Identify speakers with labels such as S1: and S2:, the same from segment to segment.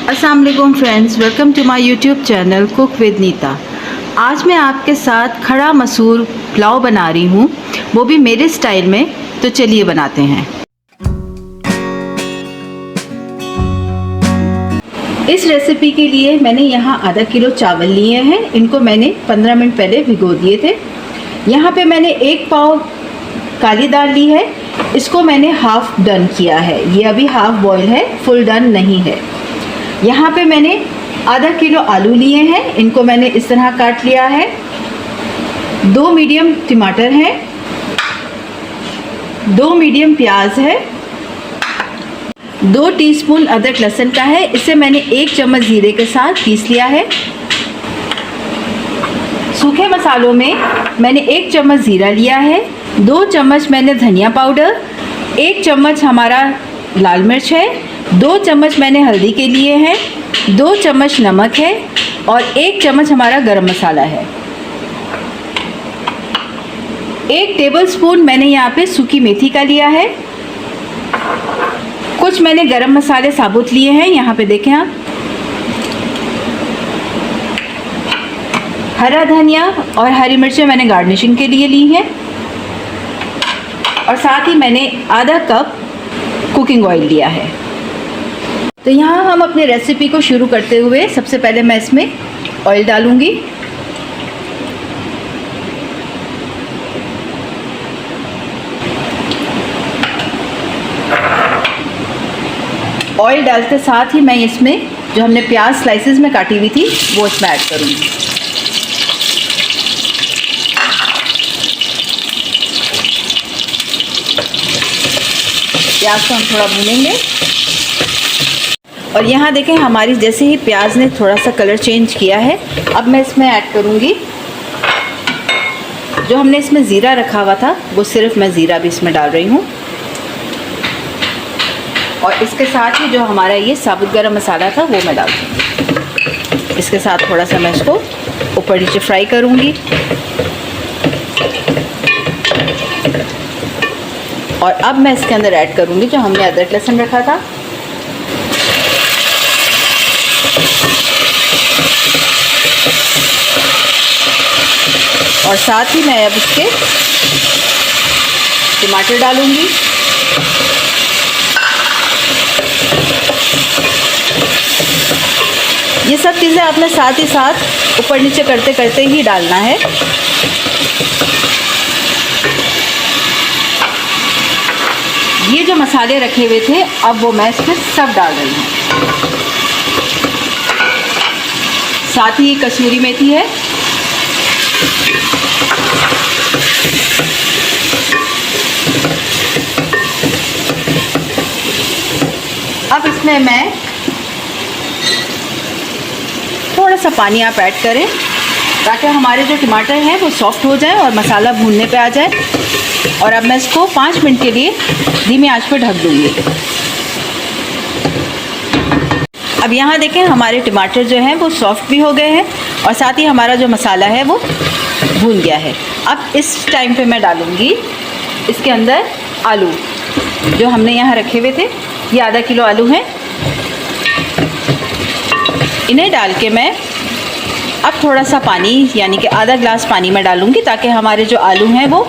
S1: अस्सलाम वालेकुम friends, welcome to my YouTube channel cook with Neeta. आज मैं आपके साथ खड़ा मसूर पुलाव बना रही हूँ, वो भी मेरे स्टाइल में। तो चलिए बनाते हैं। इस रेसिपी के लिए मैंने यहाँ आधा किलो चावल लिए हैं। इनको मैंने 15 मिनट पहले भिगो दिए थे। यहाँ पे मैंने 1 पाव काली दाल ली है। इसको मैंने हाफ डन किया है। ये अभी हाफ बॉयल है, फुल डन नहीं है। यहाँ पे मैंने आधा किलो आलू लिए हैं। इनको मैंने इस तरह काट लिया है। 2 मीडियम टमाटर हैं, 2 मीडियम प्याज है, 2 टीस्पून अदरक लहसुन का है। इसे मैंने 1 चम्मच जीरे के साथ पीस लिया है। सूखे मसालों में मैंने 1 चम्मच जीरा लिया है, 2 चम्मच मैंने धनिया पाउडर, 1 चम्मच हमारा लाल मिर्च है, 2 चम्मच मैंने हल्दी के लिए हैं, 2 चम्मच नमक है और 1 चम्मच हमारा गरम मसाला है। 1 टेबलस्पून मैंने यहाँ पे सूखी मेथी का लिया है। कुछ मैंने गरम मसाले साबुत लिए हैं, यहाँ पे देखें आप। हरा धनिया और हरी मिर्चें मैंने गार्निशिंग के लिए ली हैं। और साथ ही मैंने आधा कप कुकिंग ऑयल लिया है। तो यहाँ हम अपनी रेसिपी को शुरू करते हुए सबसे पहले मैं इसमें ऑयल डालूंगी। ऑयल डालते साथ ही मैं इसमें जो हमने प्याज स्लाइसेस में काटी हुई थी वो इसमें ऐड करूँगी। प्याज को हम थोड़ा भूनेंगे। और यहाँ देखें, हमारी जैसे ही प्याज ने थोड़ा सा कलर चेंज किया है, अब मैं इसमें ऐड करूँगी जो हमने इसमें ज़ीरा रखा हुआ था, वो सिर्फ मैं ज़ीरा भी इसमें डाल रही हूँ। और इसके साथ ही जो हमारा ये साबुत गरम मसाला था वो मैं डाल दूँगी। इसके साथ थोड़ा सा मैं इसको ऊपर नीचे फ्राई करूँगी। और अब मैं इसके अंदर ऐड करूँगी जो हमने अदरक लहसुन रखा था। और साथ ही मैं अब इसके टमाटर डालूँगी। ये सब चीज़ें आपने साथ ही साथ ऊपर नीचे करते करते ही डालना है। ये जो मसाले रखे हुए थे अब वो मैं इसमें सब डाल रही हूँ। साथ ही कसूरी मेथी है। अब इसमें मैं थोड़ा सा पानी आप ऐड करें ताकि हमारे जो टमाटर हैं वो सॉफ्ट हो जाए और मसाला भूनने पे आ जाए। और अब मैं इसको 5 मिनट के लिए धीमी आंच पर ढक दूँगी। अब यहाँ देखें, हमारे टमाटर जो हैं वो सॉफ्ट भी हो गए हैं और साथ ही हमारा जो मसाला है वो भून गया है। अब इस टाइम पे मैं डालूँगी इसके अंदर आलू जो हमने यहाँ रखे हुए थे। ये आधा किलो आलू हैं। इन्हें डाल के मैं अब थोड़ा सा पानी यानी कि आधा ग्लास पानी में डालूँगी ताकि हमारे जो आलू हैं वो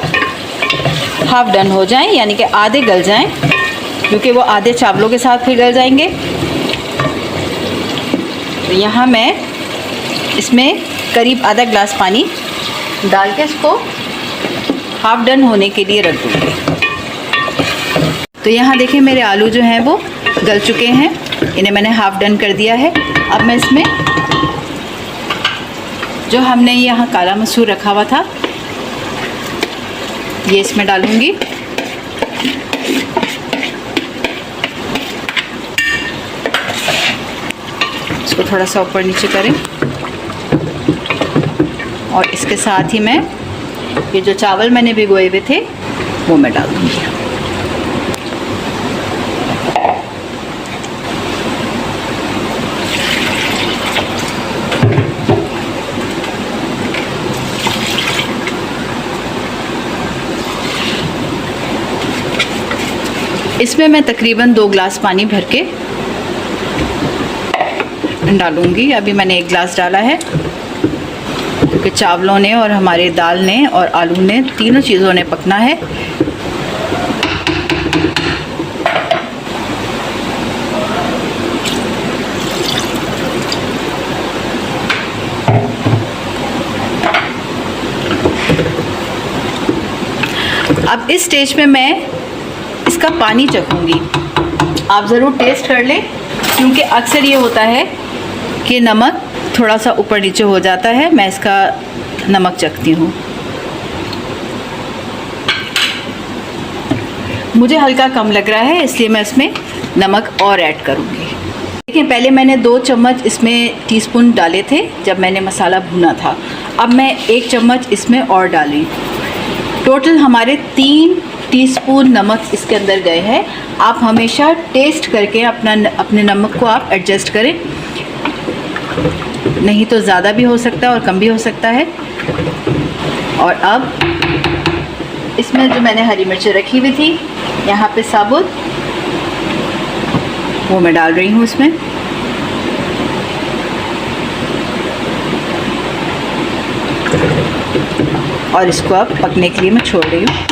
S1: हाफ डन हो जाएं, यानी कि आधे गल जाएं, क्योंकि वो आधे चावलों के साथ फिर गल जाएंगे। तो यहाँ मैं इसमें करीब आधा ग्लास पानी डाल के इसको हाफ डन होने के लिए रख दूँगी। तो यहाँ देखें, मेरे आलू जो हैं वो गल चुके हैं। इन्हें मैंने हाफ डन कर दिया है। अब मैं इसमें जो हमने यहाँ काला मसूर रखा हुआ था ये इसमें डालूँगी। इसको थोड़ा सा ऊपर नीचे करें और इसके साथ ही मैं ये जो चावल मैंने भिगोए हुए थे वो मैं डाल दूँगी। इसमें मैं तकरीबन 2 गिलास पानी भर के डालूँगी। अभी मैंने 1 गिलास डाला है क्योंकि चावलों ने और हमारे दाल ने और आलू ने, तीनों चीज़ों ने पकना है। अब इस स्टेज पे मैं इसका पानी चखूँगी। आप ज़रूर टेस्ट कर लें क्योंकि अक्सर ये होता है कि नमक थोड़ा सा ऊपर नीचे हो जाता है। मैं इसका नमक चखती हूँ। मुझे हल्का कम लग रहा है इसलिए मैं इसमें नमक और ऐड करूँगी। देखिए, पहले मैंने 2 चम्मच इसमें टीस्पून डाले थे जब मैंने मसाला भुना था। अब मैं 1 चम्मच इसमें और डाली। टोटल हमारे 3 टीस्पून नमक इसके अंदर गए हैं। आप हमेशा टेस्ट करके अपने नमक को आप एडजस्ट करें, नहीं तो ज़्यादा भी हो सकता है और कम भी हो सकता है। और अब इसमें जो मैंने हरी मिर्च रखी हुई थी यहाँ पे साबुत, वो मैं डाल रही हूँ इसमें। और इसको अब पकने के लिए मैं छोड़ रही हूँ।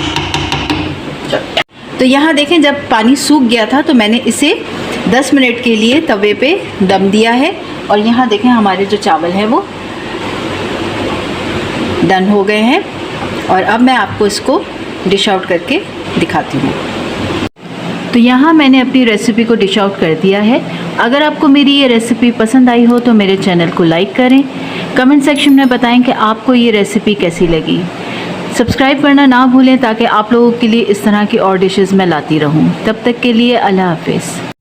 S1: तो यहाँ देखें, जब पानी सूख गया था तो मैंने इसे 10 मिनट के लिए तवे पे दम दिया है। और यहाँ देखें, हमारे जो चावल हैं वो डन हो गए हैं। और अब मैं आपको इसको डिश आउट करके दिखाती हूँ। तो यहाँ मैंने अपनी रेसिपी को डिश आउट कर दिया है। अगर आपको मेरी ये रेसिपी पसंद आई हो तो मेरे चैनल को लाइक करें, कमेंट सेक्शन में बताएं कि आपको ये रेसिपी कैसी लगी। सब्सक्राइब करना ना भूलें ताकि आप लोगों के लिए इस तरह की और डिशेज़ मैं लाती रहूं। तब तक के लिए अल्लाह हाफ़िज़।